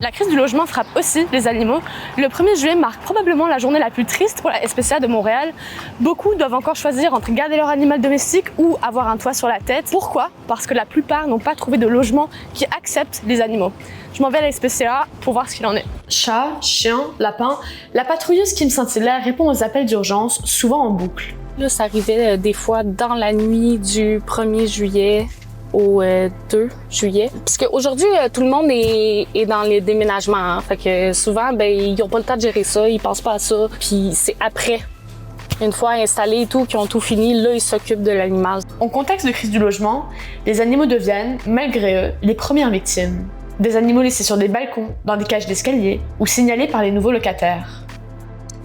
La crise du logement frappe aussi les animaux. Le 1er juillet marque probablement la journée la plus triste pour la SPCA de Montréal. Beaucoup doivent encore choisir entre garder leur animal domestique ou avoir un toit sur la tête. Pourquoi? Parce que la plupart n'ont pas trouvé de logement qui accepte les animaux. Je m'en vais à la SPCA pour voir ce qu'il en est. Chat, chien, lapin, la patrouilleuse Kim Saint-Hilaire répond aux appels d'urgence, souvent en boucle. Là, ça arrivait des fois dans la nuit du 1er juillet au 2 juillet. Parce qu'aujourd'hui, tout le monde est dans les déménagements. Hein. Fait que souvent, ils n'ont pas le temps de gérer ça, ils pensent pas à ça. Puis c'est après, une fois installés et tout, qu'ils ont tout fini, là, ils s'occupent de l'animal. En contexte de crise du logement, les animaux deviennent, malgré eux, les premières victimes. Des animaux laissés sur des balcons, dans des cages d'escalier ou signalés par les nouveaux locataires.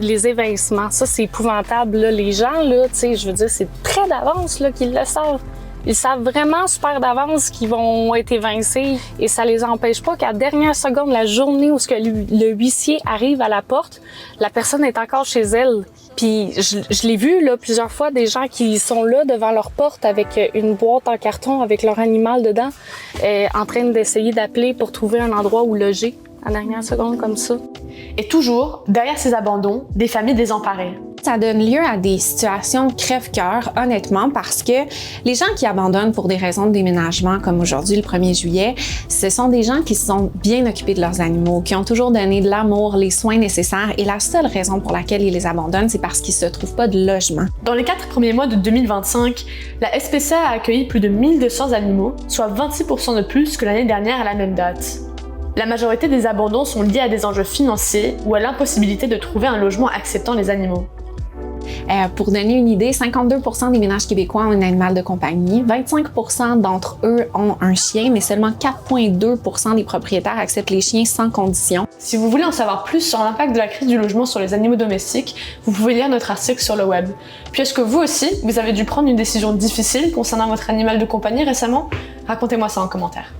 Les évincements, ça, c'est épouvantable. Là. Les gens, là, tu sais, je veux dire, c'est très d'avance là, qu'ils le savent. Ils savent vraiment super d'avance qu'ils vont être évincés et ça les empêche pas qu'à la dernière seconde, la journée où le huissier arrive à la porte, la personne est encore chez elle. Puis je l'ai vu là plusieurs fois, des gens qui sont là devant leur porte avec une boîte en carton avec leur animal dedans, en train d'essayer d'appeler pour trouver un endroit où loger à la dernière seconde comme ça. Et toujours, derrière ces abandons, des familles désemparées. Ça donne lieu à des situations crève-cœur, honnêtement, parce que les gens qui abandonnent pour des raisons de déménagement, comme aujourd'hui, le 1er juillet, ce sont des gens qui se sont bien occupés de leurs animaux, qui ont toujours donné de l'amour, les soins nécessaires, et la seule raison pour laquelle ils les abandonnent, c'est parce qu'ils ne se trouvent pas de logement. Dans les 4 premiers mois de 2025, la SPCA a accueilli plus de 1200 animaux, soit 26% de plus que l'année dernière à la même date. La majorité des abandons sont liés à des enjeux financiers ou à l'impossibilité de trouver un logement acceptant les animaux. Pour donner une idée, 52% des ménages québécois ont un animal de compagnie, 25% d'entre eux ont un chien, mais seulement 4,2% des propriétaires acceptent les chiens sans condition. Si vous voulez en savoir plus sur l'impact de la crise du logement sur les animaux domestiques, vous pouvez lire notre article sur le web. Puis est-ce que vous aussi, vous avez dû prendre une décision difficile concernant votre animal de compagnie récemment? Racontez-moi ça en commentaire.